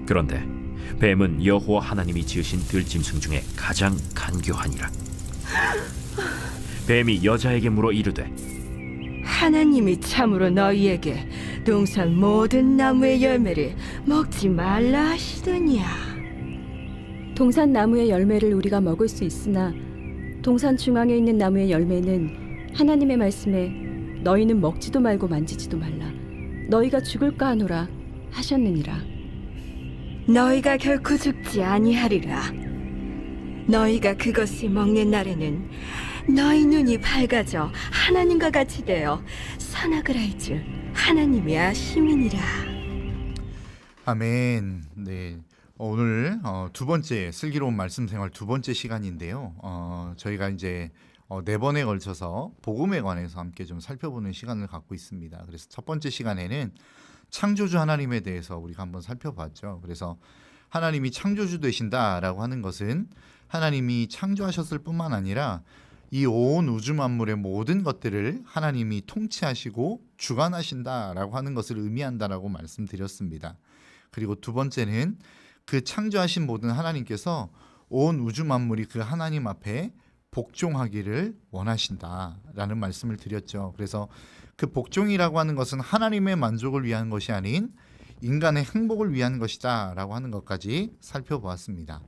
그런데 뱀은 여호와 하나님이 지으신 들짐승 중에 가장 간교하니라. 뱀이 여자에게 물어 이르되 하나님이 참으로 너희에게 동산 모든 나무의 열매를 먹지 말라 하시더냐. 동산 나무의 열매를 우리가 먹을 수 있으나 동산 중앙에 있는 나무의 열매는 하나님의 말씀에 너희는 먹지도 말고 만지지도 말라 너희가 죽을까 하노라 하셨느니라. 너희가 결코 죽지 아니하리라. 너희가 그것을 먹는 날에는 너희 눈이 밝아져 하나님과 같이 되어 선악을 알 줄 하나님이 아심이니라. 아멘. 네. 오늘 두 번째 슬기로운 말씀 생활 두 번째 시간인데요. 저희가 이제 네 번에 걸쳐서 복음에 관해서 함께 좀 살펴보는 시간을 갖고 있습니다. 그래서 첫 번째 시간에는 창조주 하나님에 대해서 우리가 한번 살펴봤죠. 그래서 하나님이 창조주 되신다라고 하는 것은 하나님이 창조하셨을 뿐만 아니라 이 온 우주 만물의 모든 것들을 하나님이 통치하시고 주관하신다라고 하는 것을 의미한다라고 말씀드렸습니다. 그리고 두 번째는 그 창조하신 모든 하나님께서 온 우주 만물이 그 하나님 앞에 복종하기를 원하신다라는 말씀을 드렸죠. 그래서 그 복종이라고 하는 것은 하나님의 만족을 위한 것이 아닌 인간의 행복을 위한 것이다라고 하는 것까지 살펴보았습니다.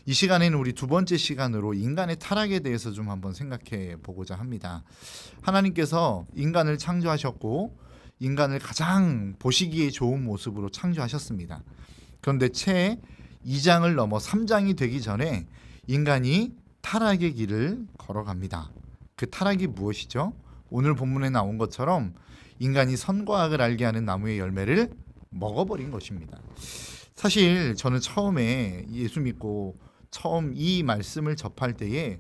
이 시간에는 우리 두 번째 시간으로 인간의 타락에 대해서 좀 한번 생각해 보고자 합니다. 하나님께서 인간을 창조하셨고 인간을 가장 보시기에 좋은 모습으로 창조하셨습니다. 그런데 채 2장을 넘어 3장이 되기 전에 인간이 타락의 길을 걸어갑니다. 그 타락이 무엇이죠? 오늘 본문에 나온 것처럼 인간이 선과 악을 알게 하는 나무의 열매를 먹어버린 것입니다. 사실 저는 처음에 예수 믿고 처음 이 말씀을 접할 때에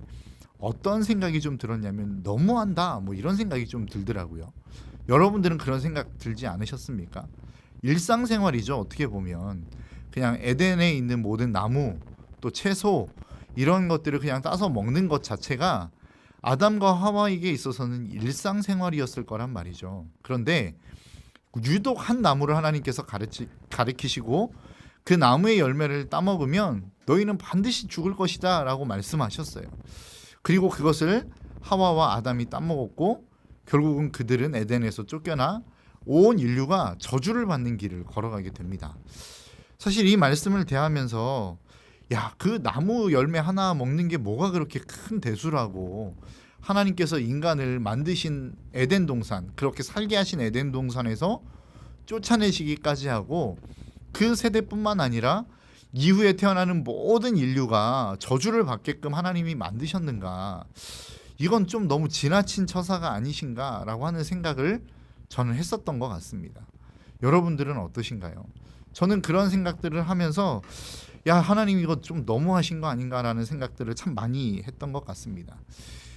어떤 생각이 좀 들었냐면 너무한다 뭐 이런 생각이 좀 들더라고요. 여러분들은 그런 생각 들지 않으셨습니까? 일상생활이죠. 어떻게 보면 그냥 에덴에 있는 모든 나무 또 채소 이런 것들을 그냥 따서 먹는 것 자체가 아담과 하와에게 있어서는 일상생활이었을 거란 말이죠. 그런데 유독 한 나무를 하나님께서 가리키시고 그 나무의 열매를 따먹으면 너희는 반드시 죽을 것이다 라고 말씀하셨어요. 그리고 그것을 하와와 아담이 따먹었고 결국은 그들은 에덴에서 쫓겨나 온 인류가 저주를 받는 길을 걸어가게 됩니다. 사실 이 말씀을 대하면서 야, 그 나무 열매 하나 먹는 게 뭐가 그렇게 큰 대수라고 하나님께서 인간을 만드신 에덴 동산, 그렇게 살게 하신 에덴 동산에서 쫓아내시기까지 하고 그 세대뿐만 아니라 이후에 태어나는 모든 인류가 저주를 받게끔 하나님이 만드셨는가? 이건 좀 너무 지나친 처사가 아니신가라고 하는 생각을 저는 했었던 것 같습니다. 여러분들은 어떠신가요? 저는 그런 생각들을 하면서 야, 하나님 이거 좀 너무하신 거 아닌가라는 생각들을 참 많이 했던 것 같습니다.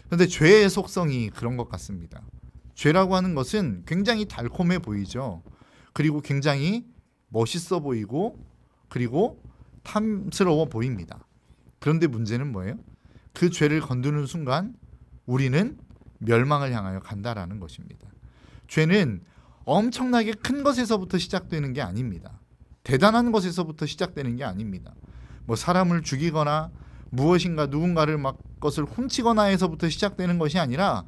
그런데 죄의 속성이 그런 것 같습니다. 죄라고 하는 것은 굉장히 달콤해 보이죠. 그리고 굉장히 멋있어 보이고 그리고 탐스러워 보입니다. 그런데 문제는 뭐예요? 그 죄를 건드는 순간 우리는 멸망을 향하여 간다라는 것입니다. 죄는 엄청나게 큰 것에서부터 시작되는 게 아닙니다. 대단한 것에서부터 시작되는 게 아닙니다. 뭐 사람을 죽이거나 무엇인가 누군가를 막 것을 훔치거나 해서부터 시작되는 것이 아니라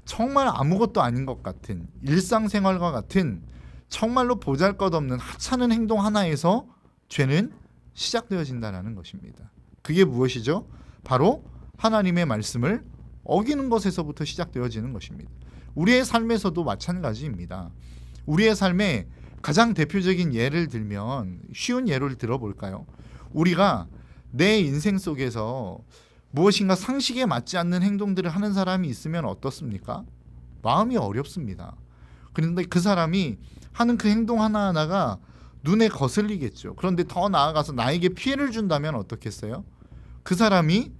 정말 아무것도 아닌 것 같은 일상생활과 같은 정말로 보잘것없는 하찮은 행동 하나에서 죄는 시작되어진다는 것입니다. 그게 무엇이죠? 바로 하나님의 말씀을 어기는 것에서부터 시작되어지는 것입니다. 우리의 삶에서도 마찬가지입니다. 우리의 삶에 가장 대표적인 예를 들면 쉬운 예를 들어볼까요? 우리가 내 인생 속에서 무엇인가 상식에 맞지 않는 행동들을 하는 사람이 있으면 어떻습니까? 마음이 어렵습니다. 그런데 그 사람이 하는 그 행동 하나하나가 눈에 거슬리겠죠. 그런데 더 나아가서 나에게 피해를 준다면 어떻겠어요? 그 사람이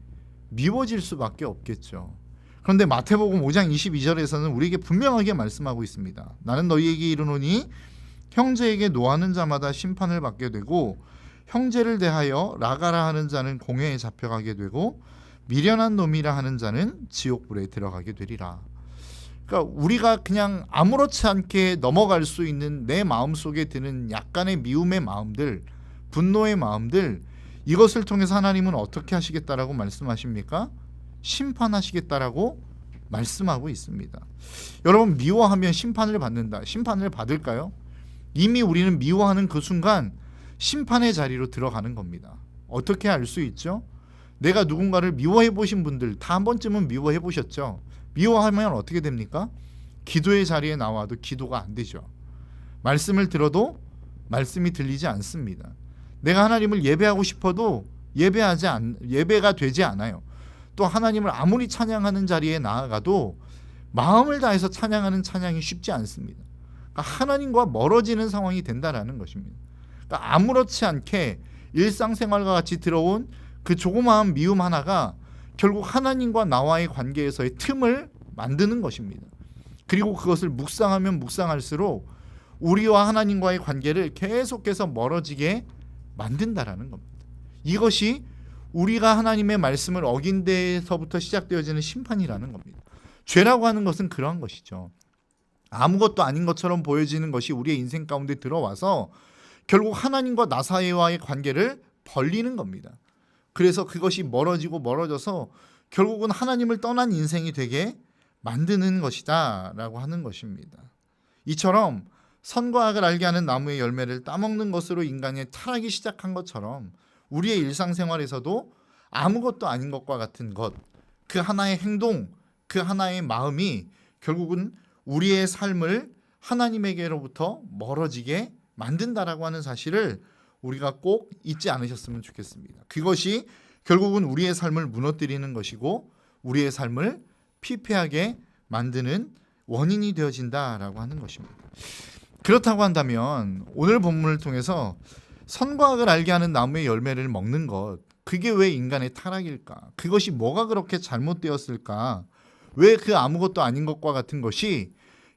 미워질 수밖에 없겠죠. 그런데 마태복음 5장 22절에서는 우리에게 분명하게 말씀하고 있습니다. 나는 너희에게 이르노니 형제에게 노하는 자마다 심판을 받게 되고 형제를 대하여 라가라 하는 자는 공회에 잡혀가게 되고 미련한 놈이라 하는 자는 지옥불에 들어가게 되리라. 그러니까 우리가 그냥 아무렇지 않게 넘어갈 수 있는 내 마음속에 드는 약간의 미움의 마음들, 분노의 마음들, 이것을 통해서 하나님은 어떻게 하시겠다라고 말씀하십니까? 심판하시겠다라고 말씀하고 있습니다. 여러분, 미워하면 심판을 받는다. 심판을 받을까요? 이미 우리는 미워하는 그 순간 심판의 자리로 들어가는 겁니다. 어떻게 알 수 있죠? 내가 누군가를 미워해 보신 분들 다 한 번쯤은 미워해 보셨죠? 미워하면 어떻게 됩니까? 기도의 자리에 나와도 기도가 안 되죠. 말씀을 들어도 말씀이 들리지 않습니다. 내가 하나님을 예배하고 싶어도 예배가 되지 않아요. 또 하나님을 아무리 찬양하는 자리에 나아가도 마음을 다해서 찬양하는 찬양이 쉽지 않습니다. 그러니까 하나님과 멀어지는 상황이 된다라는 것입니다. 그러니까 아무렇지 않게 일상생활과 같이 들어온 그 조그마한 미움 하나가 결국 하나님과 나와의 관계에서의 틈을 만드는 것입니다. 그리고 그것을 묵상하면 묵상할수록 우리와 하나님과의 관계를 계속해서 멀어지게 만든다라는 겁니다. 이것이 우리가 하나님의 말씀을 어긴 데서부터 시작되어지는 심판이라는 겁니다. 죄라고 하는 것은 그러한 것이죠. 아무것도 아닌 것처럼 보여지는 것이 우리의 인생 가운데 들어와서 결국 하나님과 나 사이와의 관계를 벌리는 겁니다. 그래서 그것이 멀어져서 결국은 하나님을 떠난 인생이 되게 만드는 것이다 라고 하는 것입니다. 이처럼 선과 악을 알게 하는 나무의 열매를 따먹는 것으로 인간의 타락이 시작한 것처럼 우리의 일상생활에서도 아무것도 아닌 것과 같은 것, 그 하나의 행동, 그 하나의 마음이 결국은 우리의 삶을 하나님에게로부터 멀어지게 만든다라고 하는 사실을 우리가 꼭 잊지 않으셨으면 좋겠습니다. 그것이 결국은 우리의 삶을 무너뜨리는 것이고 우리의 삶을 피폐하게 만드는 원인이 되어진다라고 하는 것입니다. 그렇다고 한다면 오늘 본문을 통해서 선과 악을 알게 하는 나무의 열매를 먹는 것, 그게 왜 인간의 타락일까? 그것이 뭐가 그렇게 잘못되었을까? 왜 그 아무것도 아닌 것과 같은 것이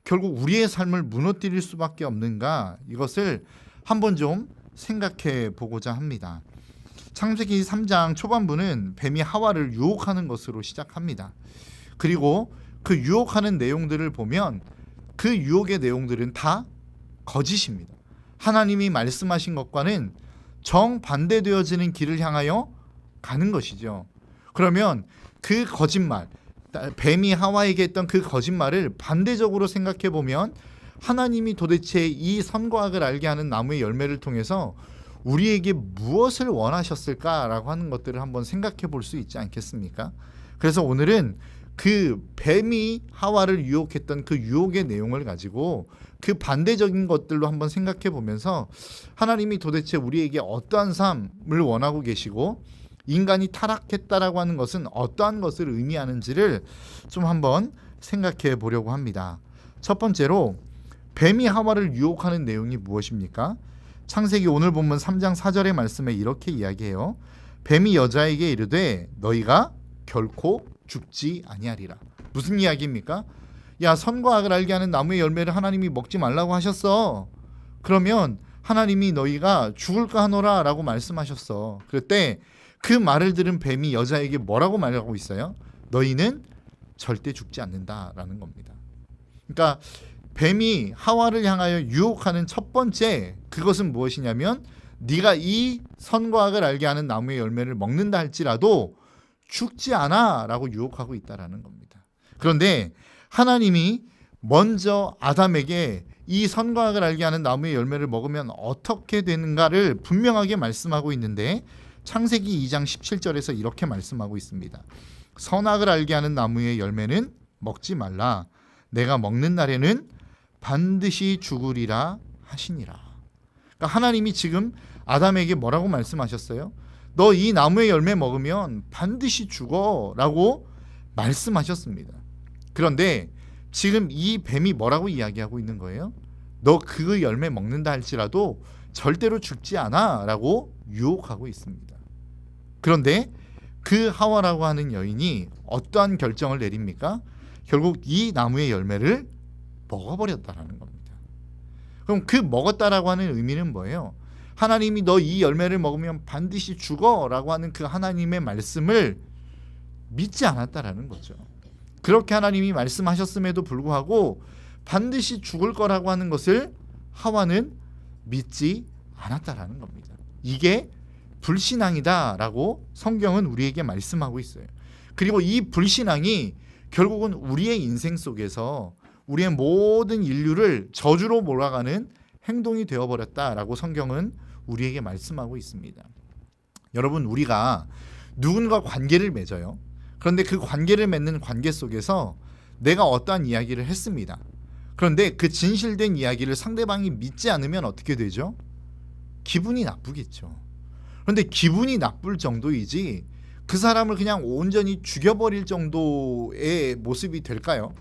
결국 우리의 삶을 무너뜨릴 수밖에 없는가? 이것을 한번 좀 생각해 보고자 합니다. 창세기 3장 초반부는 뱀이 하와를 유혹하는 것으로 시작합니다. 그리고 그 유혹하는 내용들을 보면 그 유혹의 내용들은 다 거짓입니다. 하나님이 말씀하신 것과는 정반대되어지는 길을 향하여 가는 것이죠. 그러면 그 거짓말, 뱀이 하와에게 했던 그 거짓말을 반대적으로 생각해 보면 하나님이 도대체 이 선과 악을 알게 하는 나무의 열매를 통해서 우리에게 무엇을 원하셨을까라고 하는 것들을 한번 생각해 볼 수 있지 않겠습니까? 그래서 오늘은 그 뱀이 하와를 유혹했던 그 유혹의 내용을 가지고 그 반대적인 것들로 한번 생각해 보면서 하나님이 도대체 우리에게 어떠한 삶을 원하고 계시고 인간이 타락했다라고 하는 것은 어떠한 것을 의미하는지를 좀 한번 생각해 보려고 합니다. 첫 번째로 뱀이 하와를 유혹하는 내용이 무엇입니까? 창세기 오늘 본문 3장 4절의 말씀에 이렇게 이야기해요. 뱀이 여자에게 이르되 너희가 결코 죽지 아니하리라. 무슨 이야기입니까? 야, 선과 악을 알게 하는 나무의 열매를 하나님이 먹지 말라고 하셨어. 그러면 하나님이 너희가 죽을까 하노라 라고 말씀하셨어. 그때 그 말을 들은 뱀이 여자에게 뭐라고 말하고 있어요? 너희는 절대 죽지 않는다라는 겁니다. 그러니까 뱀이 하와를 향하여 유혹하는 첫 번째 그것은 무엇이냐면 네가 이 선과 악을 알게 하는 나무의 열매를 먹는다 할지라도 죽지 않아 라고 유혹하고 있다라는 겁니다. 그런데 하나님이 먼저 아담에게 이 선과 악을 알게 하는 나무의 열매를 먹으면 어떻게 되는가를 분명하게 말씀하고 있는데 창세기 2장 17절에서 이렇게 말씀하고 있습니다. 선악을 알게 하는 나무의 열매는 먹지 말라. 내가 먹는 날에는 반드시 죽으리라 하시니라. 그러니까 하나님이 지금 아담에게 뭐라고 말씀하셨어요? 너 이 나무의 열매 먹으면 반드시 죽어 라고 말씀하셨습니다. 그런데 지금 이 뱀이 뭐라고 이야기하고 있는 거예요? 너 그 열매 먹는다 할지라도 절대로 죽지 않아 라고 유혹하고 있습니다. 그런데 그 하와라고 하는 여인이 어떠한 결정을 내립니까? 결국 이 나무의 열매를 먹어버렸다라는 겁니다. 그럼 그 먹었다라고 하는 의미는 뭐예요? 하나님이 너 이 열매를 먹으면 반드시 죽어라고 하는 그 하나님의 말씀을 믿지 않았다라는 거죠. 그렇게 하나님이 말씀하셨음에도 불구하고 반드시 죽을 거라고 하는 것을 하와는 믿지 않았다라는 겁니다. 이게 불신앙이다라고 성경은 우리에게 말씀하고 있어요. 그리고 이 불신앙이 결국은 우리의 인생 속에서 우리의 모든 인류를 저주로 몰아가는 행동이 되어버렸다라고 성경은 우리에게 말씀하고 있습니다. 여러분, 우리가 누군가 관계를 맺어요. 그런데 그 관계를 맺는 관계 속에서 내가 어떠한 이야기를 했습니다. 그런데 그 진실된 이야기를 상대방이 믿지 않으면 어떻게 되죠? 기분이 나쁘겠죠. 그런데 기분이 나쁠 정도이지 그 사람을 그냥 온전히 죽여버릴 정도의 모습이 될까요?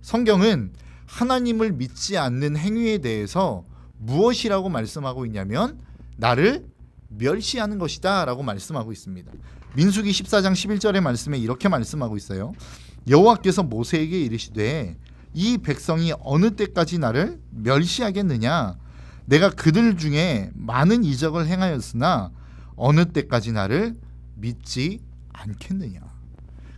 성경은 하나님을 믿지 않는 행위에 대해서 무엇이라고 말씀하고 있냐면 나를 멸시하는 것이다 라고 말씀하고 있습니다. 민수기 14장 11절의 말씀에 이렇게 말씀하고 있어요. 여호와께서 모세에게 이르시되 이 백성이 어느 때까지 나를 멸시하겠느냐? 내가 그들 중에 많은 이적을 행하였으나 어느 때까지 나를 믿지 않겠느냐?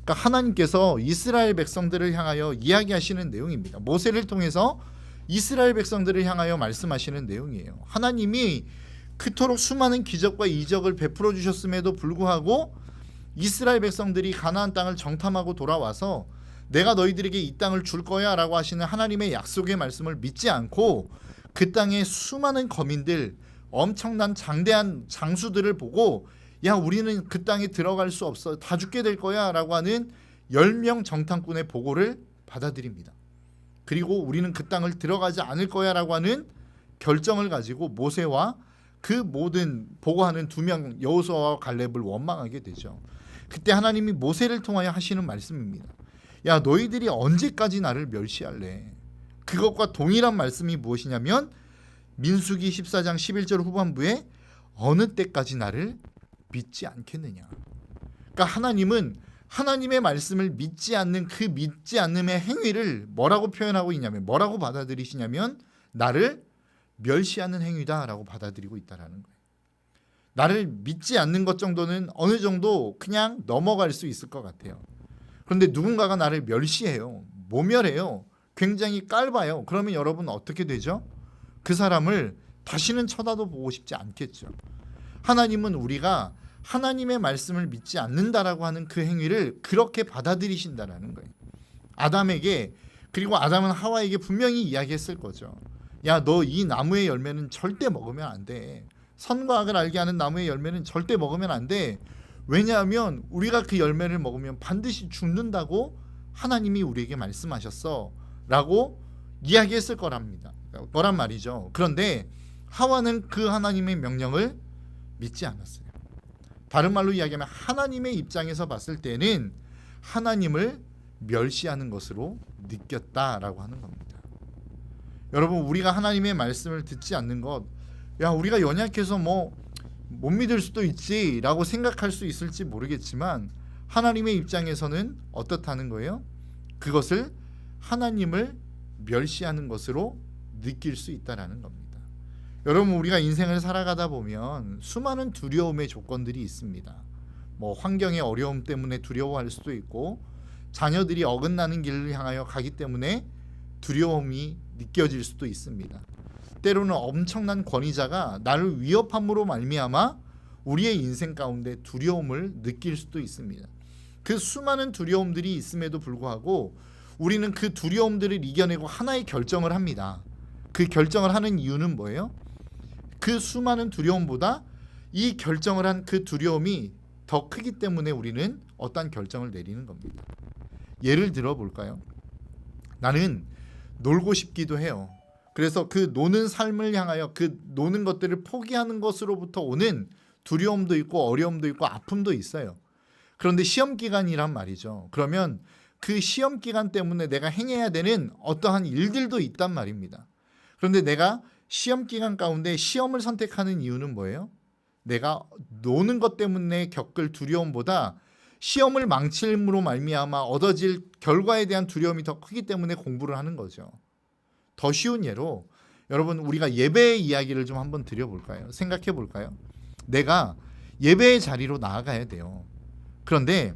그러니까 하나님께서 이스라엘 백성들을 향하여 이야기하시는 내용입니다. 모세를 통해서 이스라엘 백성들을 향하여 말씀하시는 내용이에요. 하나님이 그토록 수많은 기적과 이적을 베풀어 주셨음에도 불구하고 이스라엘 백성들이 가나안 땅을 정탐하고 돌아와서 내가 너희들에게 이 땅을 줄 거야 라고 하시는 하나님의 약속의 말씀을 믿지 않고 그 땅의 수많은 거민들, 엄청난 장대한 장수들을 보고 야, 우리는 그 땅에 들어갈 수 없어, 다 죽게 될 거야 라고 하는 10명 정탐꾼의 보고를 받아들입니다. 그리고 우리는 그 땅을 들어가지 않을 거야 라고 하는 결정을 가지고 모세와 그 모든 보고하는 2명 여호수아와 갈렙을 원망하게 되죠. 그때 하나님이 모세를 통하여 하시는 말씀입니다. 야, 너희들이 언제까지 나를 멸시할래? 그것과 동일한 말씀이 무엇이냐면 민수기 14장 11절 후반부에 어느 때까지 나를 믿지 않겠느냐. 그러니까 하나님은 하나님의 말씀을 믿지 않는 그 믿지 않음의 행위를 뭐라고 표현하고 있냐면, 뭐라고 받아들이시냐면 나를 멸시하는 행위다라고 받아들이고 있다라는 거예요. 나를 믿지 않는 것 정도는 어느 정도 그냥 넘어갈 수 있을 것 같아요. 그런데 누군가가 나를 멸시해요. 모멸해요. 굉장히 깔봐요. 그러면 여러분 어떻게 되죠? 그 사람을 다시는 쳐다도 보고 싶지 않겠죠. 하나님은 우리가 하나님의 말씀을 믿지 않는다라고 하는 그 행위를 그렇게 받아들이신다라는 거예요. 아담에게, 그리고 아담은 하와에게 분명히 이야기했을 거죠. 야, 너 이 나무의 열매는 절대 먹으면 안 돼. 선과 악을 알게 하는 나무의 열매는 절대 먹으면 안 돼. 왜냐하면 우리가 그 열매를 먹으면 반드시 죽는다고 하나님이 우리에게 말씀하셨어 라고 이야기했을 거란 말이죠. 그런데 하와는 그 하나님의 명령을 믿지 않았어요. 다른 말로 이야기하면 하나님의 입장에서 봤을 때는 하나님을 멸시하는 것으로 느꼈다라고 하는 겁니다. 여러분, 우리가 하나님의 말씀을 듣지 않는 것, 야, 우리가 연약해서 못 믿을 수도 있지라고 생각할 수 있을지 모르겠지만 하나님의 입장에서는 어떻다는 거예요? 그것을 하나님을 멸시하는 것으로 느낄 수 있다라는 겁니다. 여러분, 우리가 인생을 살아가다 보면 수많은 두려움의 조건들이 있습니다. 환경의 어려움 때문에 두려워할 수도 있고, 자녀들이 어긋나는 길을 향하여 가기 때문에 두려움이 느껴질 수도 있습니다. 때로는 엄청난 권위자가 나를 위협함으로 말미암아 우리의 인생 가운데 두려움을 느낄 수도 있습니다. 그 수많은 두려움들이 있음에도 불구하고 우리는 그 두려움들을 이겨내고 하나의 결정을 합니다. 그 결정을 하는 이유는 뭐예요? 그 수많은 두려움보다 이 결정을 한 그 두려움이 더 크기 때문에 우리는 어떤 결정을 내리는 겁니다. 예를 들어 볼까요? 나는 놀고 싶기도 해요. 그래서 그 노는 삶을 향하여 그 노는 것들을 포기하는 것으로부터 오는 두려움도 있고 어려움도 있고 아픔도 있어요. 그런데 시험 기간이란 말이죠. 그러면 그 시험 기간 때문에 내가 행해야 되는 어떠한 일들도 있단 말입니다. 그런데 내가 시험 기간 가운데 시험을 선택하는 이유는 뭐예요? 내가 노는 것 때문에 겪을 두려움보다 시험을 망침으로 말미암아 얻어질 결과에 대한 두려움이 더 크기 때문에 공부를 하는 거죠. 더 쉬운 예로 여러분, 우리가 예배의 이야기를 좀 한번 드려볼까요? 생각해 볼까요? 내가 예배의 자리로 나아가야 돼요. 그런데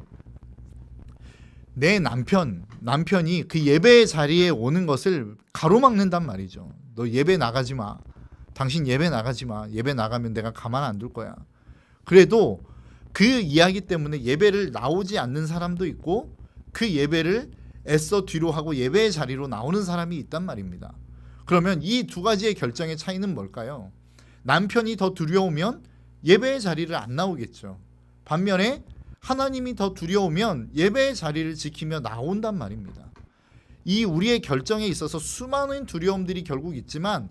내 남편이 그 예배의 자리에 오는 것을 가로막는단 말이죠. 너 예배 나가지 마. 당신 예배 나가지 마. 예배 나가면 내가 가만 안 둘 거야. 그래도 그 이야기 때문에 예배를 나오지 않는 사람도 있고 그 예배를 애써 뒤로 하고 예배의 자리로 나오는 사람이 있단 말입니다. 그러면 이 두 가지의 결정의 차이는 뭘까요? 남편이 더 두려우면 예배의 자리를 안 나오겠죠. 반면에 하나님이 더 두려우면 예배의 자리를 지키며 나온단 말입니다. 이 우리의 결정에 있어서 수많은 두려움들이 결국 있지만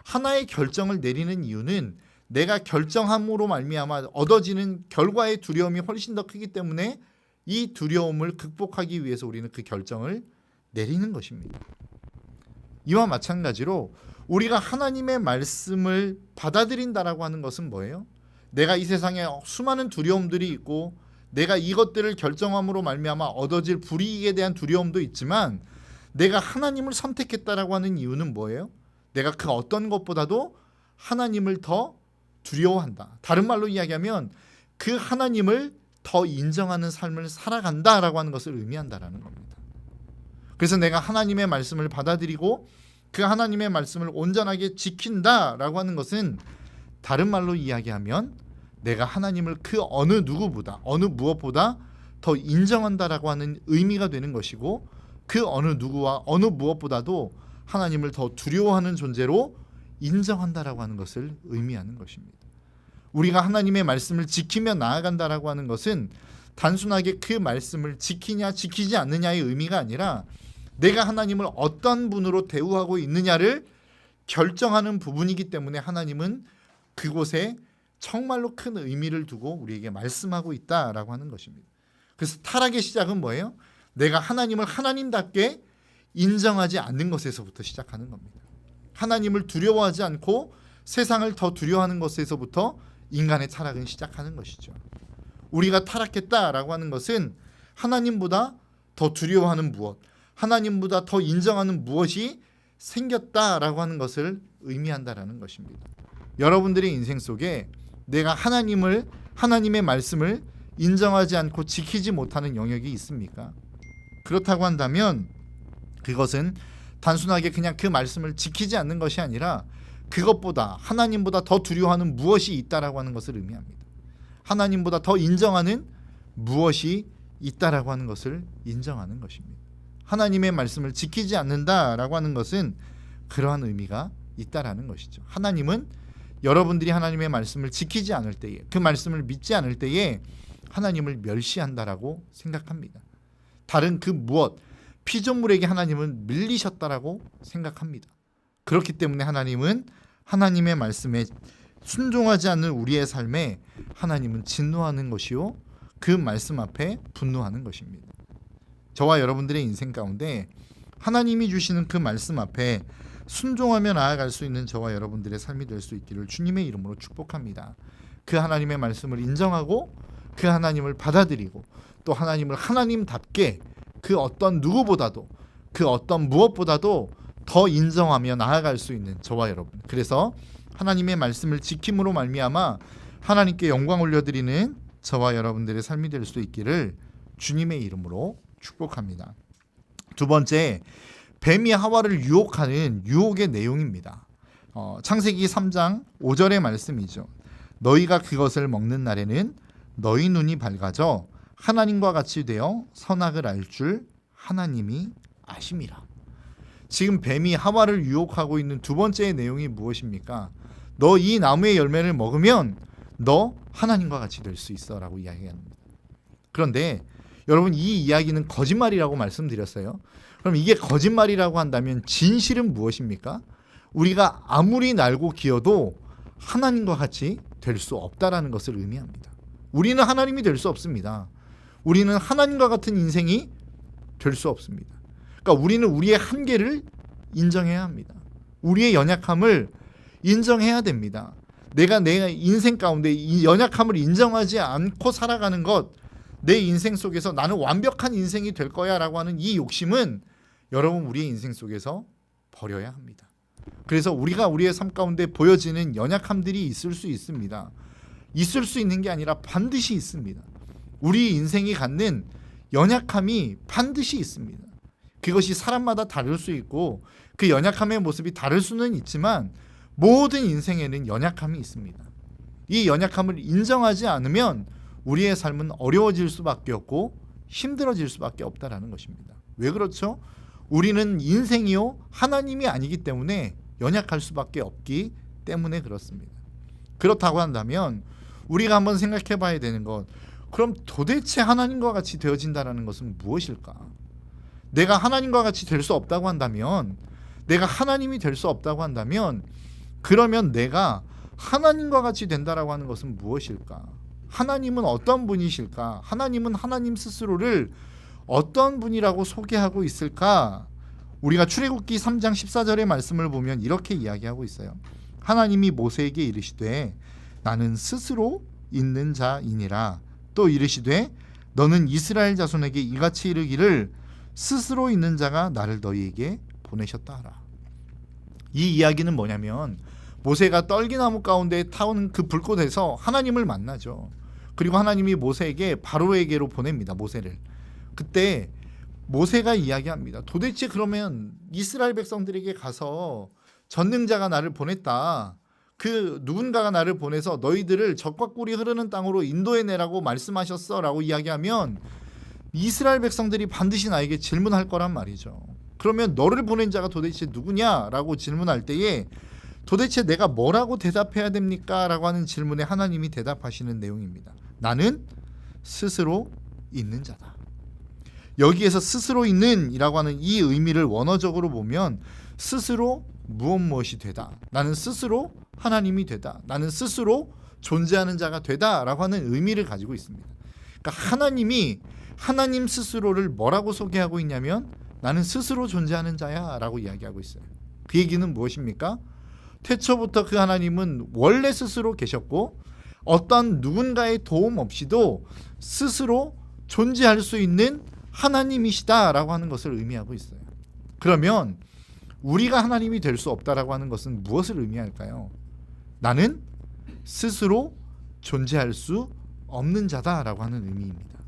하나의 결정을 내리는 이유는 내가 결정함으로 말미암아 얻어지는 결과의 두려움이 훨씬 더 크기 때문에 이 두려움을 극복하기 위해서 우리는 그 결정을 내리는 것입니다. 이와 마찬가지로 우리가 하나님의 말씀을 받아들인다라고 하는 것은 뭐예요? 내가 이 세상에 수많은 두려움들이 있고 내가 이것들을 결정함으로 말미암아 얻어질 불이익에 대한 두려움도 있지만 내가 하나님을 선택했다라고 하는 이유는 뭐예요? 내가 그 어떤 것보다도 하나님을 더 두려워한다. 다른 말로 이야기하면 그 하나님을 더 인정하는 삶을 살아간다라고 하는 것을 의미한다라는 겁니다. 그래서 내가 하나님의 말씀을 받아들이고 그 하나님의 말씀을 온전하게 지킨다라고 하는 것은 다른 말로 이야기하면 내가 하나님을 그 어느 누구보다 어느 무엇보다 더 인정한다라고 하는 의미가 되는 것이고 그 어느 누구와 어느 무엇보다도 하나님을 더 두려워하는 존재로 인정한다라고 하는 것을 의미하는 것입니다. 우리가 하나님의 말씀을 지키며 나아간다라고 하는 것은 단순하게 그 말씀을 지키냐 지키지 않느냐의 의미가 아니라 내가 하나님을 어떤 분으로 대우하고 있느냐를 결정하는 부분이기 때문에 하나님은 그곳에 정말로 큰 의미를 두고 우리에게 말씀하고 있다라고 하는 것입니다. 그래서 타락의 시작은 뭐예요? 내가 하나님을 하나님답게 인정하지 않는 것에서부터 시작하는 겁니다. 하나님을 두려워하지 않고 세상을 더 두려워하는 것에서부터 인간의 타락은 시작하는 것이죠. 우리가 타락했다라고 하는 것은 하나님보다 더 두려워하는 무엇, 하나님보다 더 인정하는 무엇이 생겼다라고 하는 것을 의미한다라는 것입니다. 여러분들의 인생 속에 내가 하나님의 말씀을 인정하지 않고 지키지 못하는 영역이 있습니까? 그렇다고 한다면 그것은 단순하게 그냥 그 말씀을 지키지 않는 것이 아니라 그것보다 하나님보다 더 두려워하는 무엇이 있다라고 하는 것을 의미합니다. 하나님보다 더 인정하는 무엇이 있다라고 하는 것을 인정하는 것입니다. 하나님의 말씀을 지키지 않는다라고 하는 것은 그러한 의미가 있다라는 것이죠. 하나님은 여러분들이 하나님의 말씀을 지키지 않을 때에 그 말씀을 믿지 않을 때에 하나님을 멸시한다라고 생각합니다. 다른 그 무엇 피조물에게 하나님은 밀리셨다라고 생각합니다. 그렇기 때문에 하나님은 하나님의 말씀에 순종하지 않는 우리의 삶에 하나님은 진노하는 것이요 그 말씀 앞에 분노하는 것입니다. 저와 여러분들의 인생 가운데 하나님이 주시는 그 말씀 앞에 순종하며 나아갈 수 있는 저와 여러분들의 삶이 될 수 있기를 주님의 이름으로 축복합니다. 그 하나님의 말씀을 인정하고 그 하나님을 받아들이고 또 하나님을 하나님답게 그 어떤 누구보다도 그 어떤 무엇보다도 더 인정하며 나아갈 수 있는 저와 여러분, 그래서 하나님의 말씀을 지킴으로 말미암아 하나님께 영광 올려드리는 저와 여러분들의 삶이 될 수 있기를 주님의 이름으로 축복합니다. 두 번째, 뱀이 하와를 유혹하는 유혹의 내용입니다. 창세기 3장 5절의 말씀이죠. 너희가 그것을 먹는 날에는 너희 눈이 밝아져 하나님과 같이 되어 선악을 알 줄 하나님이 아심이라. 지금 뱀이 하와를 유혹하고 있는 두 번째의 내용이 무엇입니까? 너 이 나무의 열매를 먹으면 너 하나님과 같이 될 수 있어 라고 이야기합니다. 그런데 여러분, 이 이야기는 거짓말이라고 말씀드렸어요. 그럼 이게 거짓말이라고 한다면 진실은 무엇입니까? 우리가 아무리 날고 기어도 하나님과 같이 될 수 없다라는 것을 의미합니다. 우리는 하나님이 될 수 없습니다. 우리는 하나님과 같은 인생이 될 수 없습니다. 그러니까 우리는 우리의 한계를 인정해야 합니다. 우리의 연약함을 인정해야 됩니다. 내가 내 인생 가운데 이 연약함을 인정하지 않고 살아가는 것, 내 인생 속에서 나는 완벽한 인생이 될 거야 라고 하는 이 욕심은 여러분 우리의 인생 속에서 버려야 합니다. 그래서 우리가 우리의 삶 가운데 보여지는 연약함들이 있을 수 있습니다. 있을 수 있는 게 아니라 반드시 있습니다. 우리 인생이 갖는 연약함이 반드시 있습니다. 그것이 사람마다 다를 수 있고 그 연약함의 모습이 다를 수는 있지만 모든 인생에는 연약함이 있습니다. 이 연약함을 인정하지 않으면 우리의 삶은 어려워질 수밖에 없고 힘들어질 수밖에 없다라는 것입니다. 왜 그렇죠? 우리는 인생이요 하나님이 아니기 때문에 연약할 수밖에 없기 때문에 그렇습니다. 그렇다고 한다면 우리가 한번 생각해 봐야 되는 것, 그럼 도대체 하나님과 같이 되어진다는 것은 무엇일까? 내가 하나님과 같이 될 수 없다고 한다면, 내가 하나님이 될 수 없다고 한다면, 그러면 내가 하나님과 같이 된다라고 하는 것은 무엇일까? 하나님은 어떤 분이실까? 하나님은 하나님 스스로를 어떤 분이라고 소개하고 있을까? 우리가 출애굽기 3장 14절의 말씀을 보면 이렇게 이야기하고 있어요. 하나님이 모세에게 이르시되 나는 스스로 있는 자이니라. 또 이르시되 너는 이스라엘 자손에게 이같이 이르기를 스스로 있는 자가 나를 너희에게 보내셨다 하라. 이 이야기는 뭐냐면 모세가 떨기나무 가운데 타오는 그 불꽃에서 하나님을 만나죠. 그리고 하나님이 모세에게 바로에게로 보냅니다. 모세를. 그때 모세가 이야기합니다. 도대체 그러면 이스라엘 백성들에게 가서 전능자가 나를 보냈다. 그 누군가가 나를 보내서 너희들을 적과 꿀이 흐르는 땅으로 인도해내라고 말씀하셨어 라고 이야기하면 이스라엘 백성들이 반드시 나에게 질문할 거란 말이죠. 그러면 너를 보낸 자가 도대체 누구냐라고 질문할 때에 도대체 내가 뭐라고 대답해야 됩니까? 라고 하는 질문에 하나님이 대답하시는 내용입니다. 나는 스스로 있는 자다. 여기에서 스스로 있는 이라고 하는 이 의미를 원어적으로 보면 스스로 무엇이 되다. 나는 스스로 하나님이 되다. 나는 스스로 존재하는 자가 되다 라고 하는 의미를 가지고 있습니다. 그러니까 하나님이 하나님 스스로를 뭐라고 소개하고 있냐면 나는 스스로 존재하는 자야 라고 이야기하고 있어요. 그 얘기는 무엇입니까? 태초부터 그 하나님은 원래 스스로 계셨고 어떤 누군가의 도움 없이도 스스로 존재할 수 있는 하나님이시다라고 하는 것을 의미하고 있어요. 그러면 우리가 하나님이 될 수 없다라고 하는 것은 무엇을 의미할까요? 나는 스스로 존재할 수 없는 자다라고 하는 의미입니다.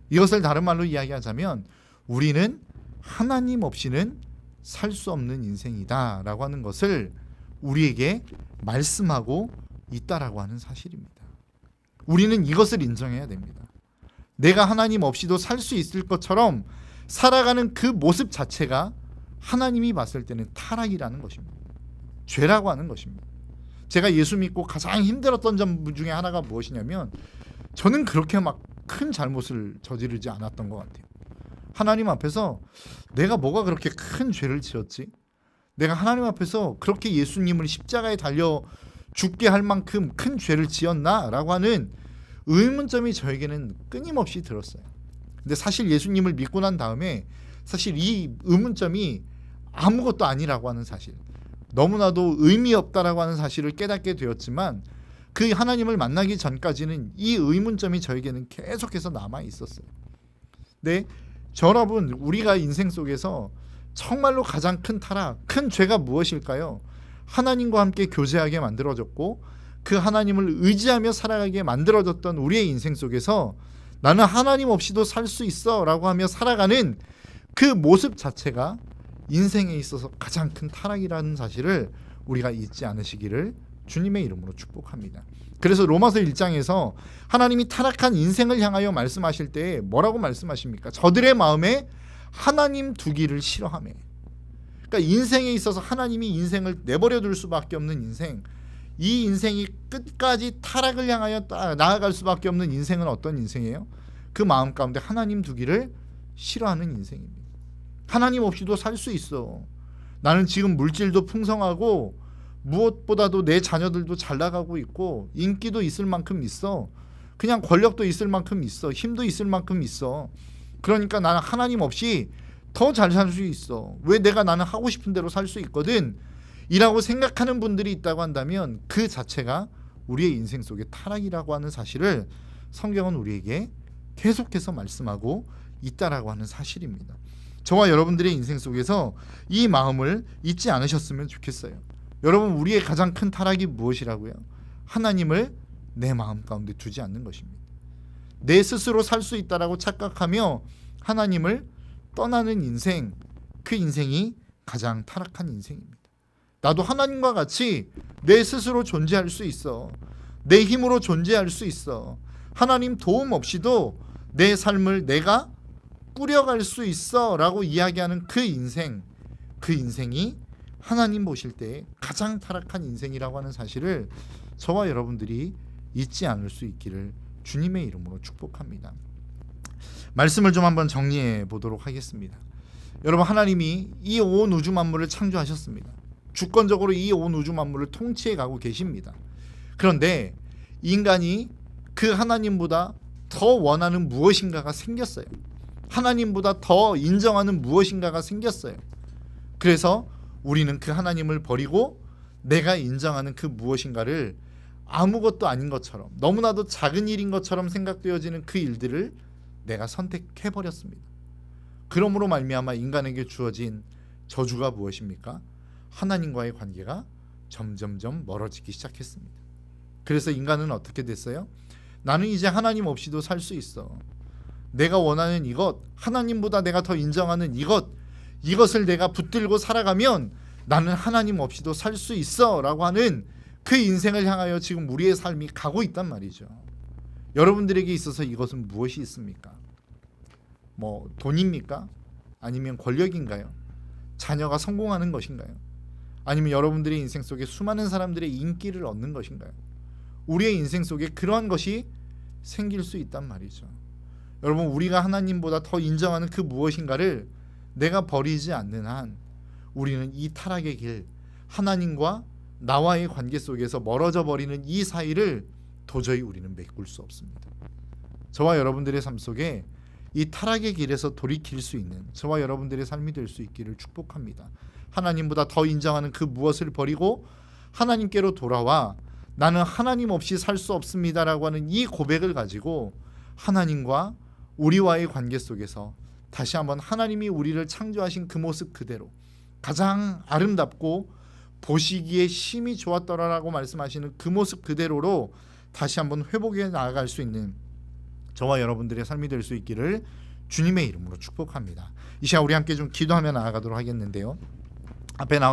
이것을 다른 말로 이야기하자면 우리는 하나님 없이는 살 수 없는 인생이다라고 하는 것을 우리에게 말씀하고 있다라고 하는 사실입니다. 우리는 이것을 인정해야 됩니다. 내가 하나님 없이도 살 수 있을 것처럼 살아가는 그 모습 자체가 하나님이 봤을 때는 타락이라는 것입니다. 죄라고 하는 것입니다. 제가 예수 믿고 가장 힘들었던 점 중에 하나가 무엇이냐면 저는 그렇게 막 큰 잘못을 저지르지 않았던 것 같아요. 하나님 앞에서 내가 뭐가 그렇게 큰 죄를 지었지? 내가 하나님 앞에서 그렇게 예수님을 십자가에 달려 죽게 할 만큼 큰 죄를 지었나? 라고 하는 의문점이 저에게는 끊임없이 들었어요. 근데 사실 예수님을 믿고 난 다음에 사실 이 의문점이 아무것도 아니라고 하는 사실, 너무나도 의미 없다라고 하는 사실을 깨닫게 되었지만 그 하나님을 만나기 전까지는 이 의문점이 저에게는 계속해서 남아 있었어요. 네, 여러분, 우리가 인생 속에서 정말로 가장 큰 타락, 큰 죄가 무엇일까요? 하나님과 함께 교제하게 만들어졌고 그 하나님을 의지하며 살아가게 만들어졌던 우리의 인생 속에서 나는 하나님 없이도 살 수 있어 라고 하며 살아가는 그 모습 자체가 인생에 있어서 가장 큰 타락이라는 사실을 우리가 잊지 않으시기를 주님의 이름으로 축복합니다. 그래서 로마서 1장에서 하나님이 타락한 인생을 향하여 말씀하실 때 뭐라고 말씀하십니까? 저들의 마음에 하나님 두기를 싫어하며. 그러니까 인생에 있어서 하나님이 인생을 내버려 둘 수밖에 없는 인생, 이 인생이 끝까지 타락을 향하여 나아갈 수밖에 없는 인생은 어떤 인생이에요? 그 마음 가운데 하나님 두기를 싫어하는 인생입니다. 하나님 없이도 살 수 있어. 나는 지금 물질도 풍성하고 무엇보다도 내 자녀들도 잘 나가고 있고 인기도 있을 만큼 있어. 그냥 권력도 있을 만큼 있어. 힘도 있을 만큼 있어. 그러니까 나는 하나님 없이 더 잘 살 수 있어. 왜 나는 하고 싶은 대로 살 수 있거든. 이라고 생각하는 분들이 있다고 한다면 그 자체가 우리의 인생 속의 타락이라고 하는 사실을 성경은 우리에게 계속해서 말씀하고 있다라고 하는 사실입니다. 저와 여러분들의 인생 속에서 이 마음을 잊지 않으셨으면 좋겠어요. 여러분, 우리의 가장 큰 타락이 무엇이라고요? 하나님을 내 마음 가운데 두지 않는 것입니다. 내 스스로 살 수 있다라고 착각하며 하나님을 떠나는 인생, 그 인생이 가장 타락한 인생입니다. 나도 하나님과 같이 내 스스로 존재할 수 있어. 내 힘으로 존재할 수 있어. 하나님 도움 없이도 내 삶을 내가 꾸려갈 수 있어 라고 이야기하는 그 인생이 하나님 보실 때 가장 타락한 인생이라고 하는 사실을 저와 여러분들이 잊지 않을 수 있기를 주님의 이름으로 축복합니다. 말씀을 좀 한번 정리해 보도록 하겠습니다. 여러분, 하나님이 이 온 우주 만물을 창조하셨습니다. 주권적으로 이 온 우주 만물을 통치해 가고 계십니다. 그런데 인간이 그 하나님보다 더 원하는 무엇인가가 생겼어요. 하나님보다 더 인정하는 무엇인가가 생겼어요. 그래서 우리는 그 하나님을 버리고 내가 인정하는 그 무엇인가를 아무것도 아닌 것처럼, 너무나도 작은 일인 것처럼 생각되어지는 그 일들을 내가 선택해버렸습니다. 그러므로 말미암아 인간에게 주어진 저주가 무엇입니까? 하나님과의 관계가 점점점 멀어지기 시작했습니다. 그래서 인간은 어떻게 됐어요? 나는 이제 하나님 없이도 살 수 있어. 내가 원하는 이것, 하나님보다 내가 더 인정하는 이것을 내가 붙들고 살아가면 나는 하나님 없이도 살 수 있어 라고 하는 그 인생을 향하여 지금 우리의 삶이 가고 있단 말이죠. 여러분들에게 있어서 이것은 무엇이 있습니까? 뭐 돈입니까? 아니면 권력인가요? 자녀가 성공하는 것인가요? 아니면 여러분들의 인생 속에 수많은 사람들의 인기를 얻는 것인가요? 우리의 인생 속에 그러한 것이 생길 수 있단 말이죠. 여러분, 우리가 하나님보다 더 인정하는 그 무엇인가를 내가 버리지 않는 한 우리는 이 타락의 길, 하나님과 나와의 관계 속에서 멀어져 버리는 이 사이를 도저히 우리는 메꿀 수 없습니다. 저와 여러분들의 삶 속에 이 타락의 길에서 돌이킬 수 있는 저와 여러분들의 삶이 될 수 있기를 축복합니다. 하나님보다 더 인정하는 그 무엇을 버리고 하나님께로 돌아와 나는 하나님 없이 살 수 없습니다라고 하는 이 고백을 가지고 하나님과 우리와의 관계 속에서 다시 한번 하나님이 우리를 창조하신 그 모습 그대로 가장 아름답고 보시기에 심히 좋았더라라고 말씀하시는 그 모습 그대로로 다시 한번 회복해 나아갈 수 있는 저와 여러분들의 삶이 될 수 있기를 주님의 이름으로 축복합니다. 이 시간 우리 함께 좀 기도하며 나아가도록 하겠는데요. 앞에 나와